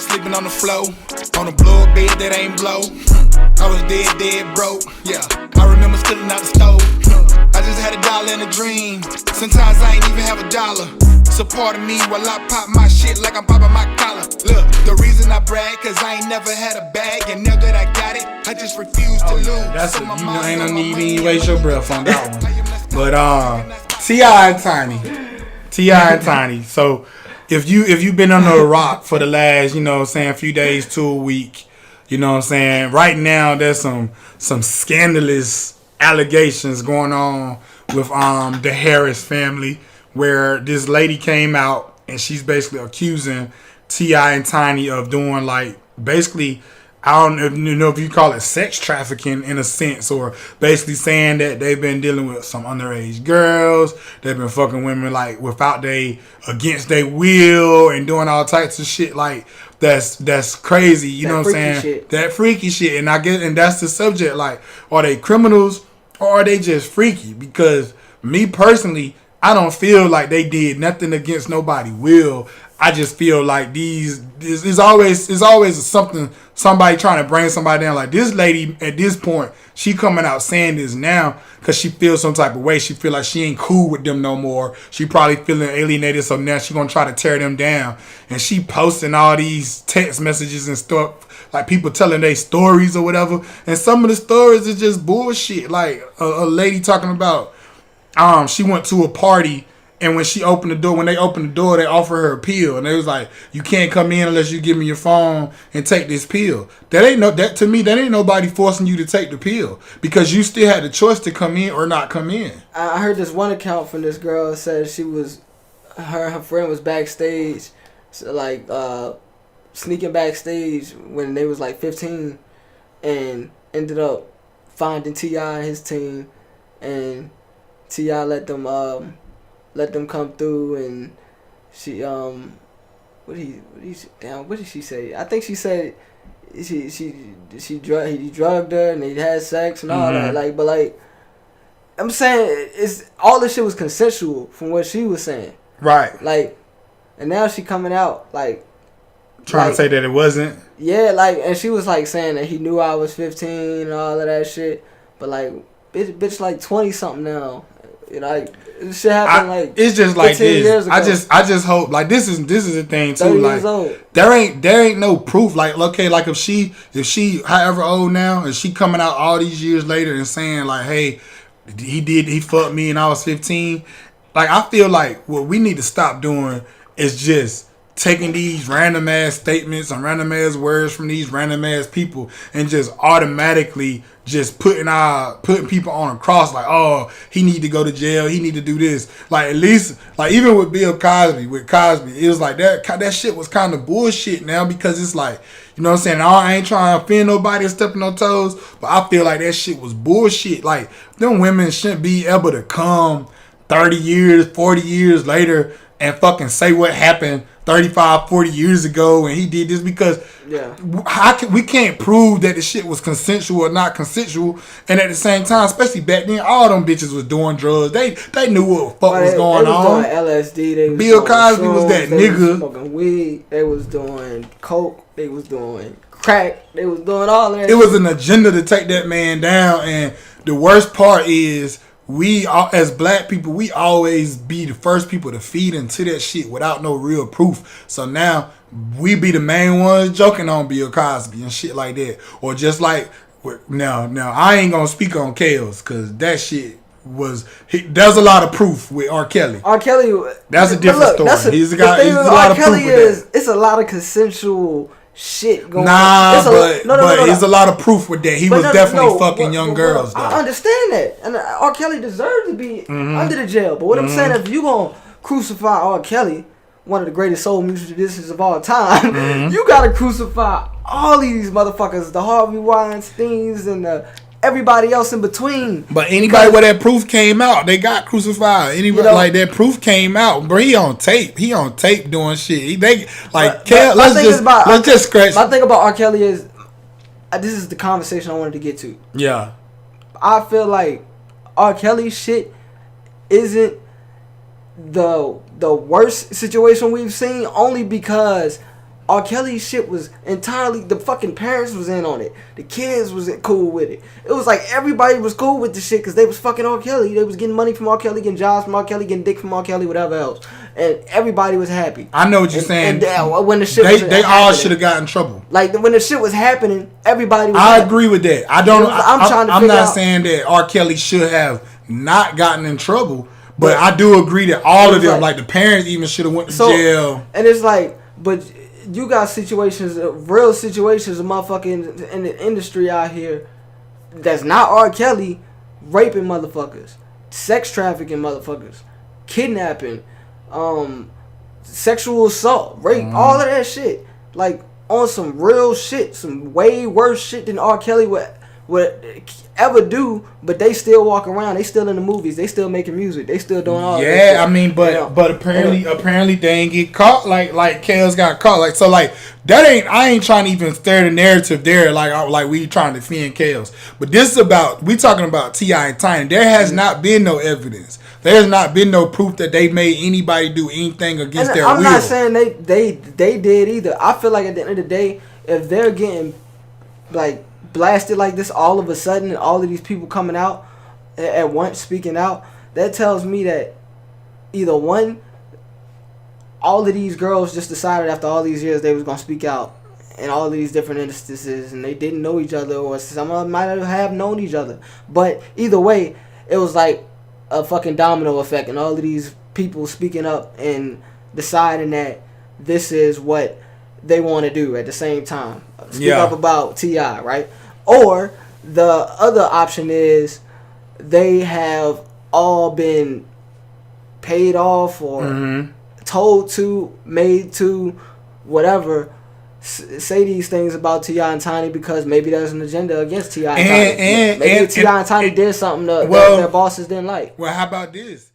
sleeping on the floor, on a blow up bed that ain't blow. I was dead broke, yeah. I remember stealing out the stove. I just had $1 in a dream. Sometimes I ain't even have $1. So part of me while I pop my shit like I'm popping my collar. Look, the reason I brag, cause I ain't never had a bag. And now that I got it, I just refuse to lose. That's so ain't no need to waste your breath on that one. But T.I. and Tiny. So if you've been under a rock for the last, few days to a week, right now there's some scandalous allegations going on with the Harris family, where this lady came out and she's basically accusing T.I. and Tiny of doing basically, I don't know if you call it sex trafficking in a sense, or basically saying that they've been dealing with some underage girls, they've been fucking women against their will and doing all types of shit that's crazy, you know what I'm saying? Shit. That freaky shit. And that's the subject, are they criminals or are they just freaky? Because me personally, I don't feel like they did nothing against nobody will. I just feel like it's always somebody trying to bring somebody down. Like this lady at this point, she coming out saying this now because she feels some type of way. She feel like she ain't cool with them no more. She probably feeling alienated, so now she gonna try to tear them down. And she posting all these text messages and stuff, like people telling their stories or whatever. And some of the stories is just bullshit. Like a lady talking about, she went to a party. And when they opened the door, they offered her a pill, and they was like, "You can't come in unless you give me your phone and take this pill." To me, that ain't nobody forcing you to take the pill, because you still had the choice to come in or not come in. I heard this one account from this girl that said her friend was backstage, sneaking backstage when they was 15, and ended up finding T.I. and his team, and T.I. let them come through, and she what did she say? I think she said he drugged her and they had sex and all that. But I'm saying it's all this shit was consensual from what she was saying. Right. And now she coming out trying to say that it wasn't. Yeah, and she was saying that he knew I was 15 and all of that shit. But bitch 20 something now. This shit happened it's just like this. Years ago. I just hope this is the thing too. 30 years old. There ain't no proof. If she however old now, and she coming out all these years later and saying hey, he fucked me and I was 15. I feel like what we need to stop doing is just taking these random ass statements and random ass words from these random ass people and just automatically just putting people on a cross, oh, he need to go to jail, he need to do this. At least even with Bill Cosby, it was that shit was kind of bullshit now, because it's you know what I'm saying? I ain't trying to offend nobody or stepping on toes, but I feel like that shit was bullshit. Them women shouldn't be able to come 30 years, 40 years later and fucking say what happened 35, 40 years ago and he did this, because we can't prove that the shit was consensual or not consensual. And at the same time, especially back then, all them bitches was doing drugs. They knew what the fuck was going on. They was doing LSD. They was Bill Cosby was that they nigga. Was smoking weed. They was doing coke. They was doing crack. They was doing all that. It was an agenda to take that man down. And the worst part is, we as black people, we always be the first people to feed into that shit without no real proof. So now we be the main ones joking on Bill Cosby and shit like that. Or just now I ain't gonna speak on Kales, because that shit there's a lot of proof with R. Kelly. That's a different story. He's a guy. There's a lot of proof with that. It's a lot of consensual shit going on. But there's a lot of proof with that. He was definitely fucking young girls, though. I understand that. And R. Kelly deserved to be under the jail. But what I'm saying, if you gonna crucify R. Kelly, one of the greatest soul musicians of all time, you gotta crucify all these motherfuckers, the Harvey Weinsteins and everybody else in between. But anybody where that proof came out, they got crucified. Anybody that proof came out, bro, he on tape doing shit. Let's just scratch. My thing about R. Kelly is, this is the conversation I wanted to get to. Yeah. I feel like R. Kelly shit isn't the worst situation we've seen, only because R. Kelly's shit was entirely, the fucking parents was in on it. The kids was cool with it. It was like everybody was cool with the shit because they was fucking R. Kelly. They was getting money from R. Kelly, getting jobs from R. Kelly, getting dick from R. Kelly, whatever else. And everybody was happy. I know what you're saying. And when the shit they all should have gotten in trouble. Like when the shit was happening, everybody was I happy. agree with that. I'm not saying that R. Kelly should have not gotten in trouble, but I do agree that all of them, like the parents even should have went to jail. And it's like, but you got situations, real situations of motherfucking in the industry out here that's not R. Kelly, raping motherfuckers, sex trafficking motherfuckers, kidnapping, sexual assault, rape, all of that shit. Like on some real shit, some way worse shit than R. Kelly would ever do, but they still walk around. They still in the movies. They still making music. They still doing all that shit. I mean, but apparently they ain't get caught like Kels got caught. Like so, like that ain't. I ain't trying to even stir the narrative there. Like we trying to defend Kels. But this is we talking about T.I. and Tiny. There has not been no evidence. There's not been no proof that they made anybody do anything against their will. I'm not saying they did either. I feel like at the end of the day, if they're getting like blasted like this all of a sudden and all of these people coming out at once speaking out, that tells me that either one, all of these girls just decided after all these years they was going to speak out in all of these different instances and they didn't know each other, or some of them might have known each other, but either way it was like a fucking domino effect and all of these people speaking up and deciding that this is what they want to do at the same time. Speak up about T.I., right? Or the other option is they have all been paid off or told to, made to, whatever, say these things about T.I. and Tiny because maybe there's an agenda against T.I. and Tiny. Maybe T.I. and Tiny did something that their bosses didn't like. Well, how about this?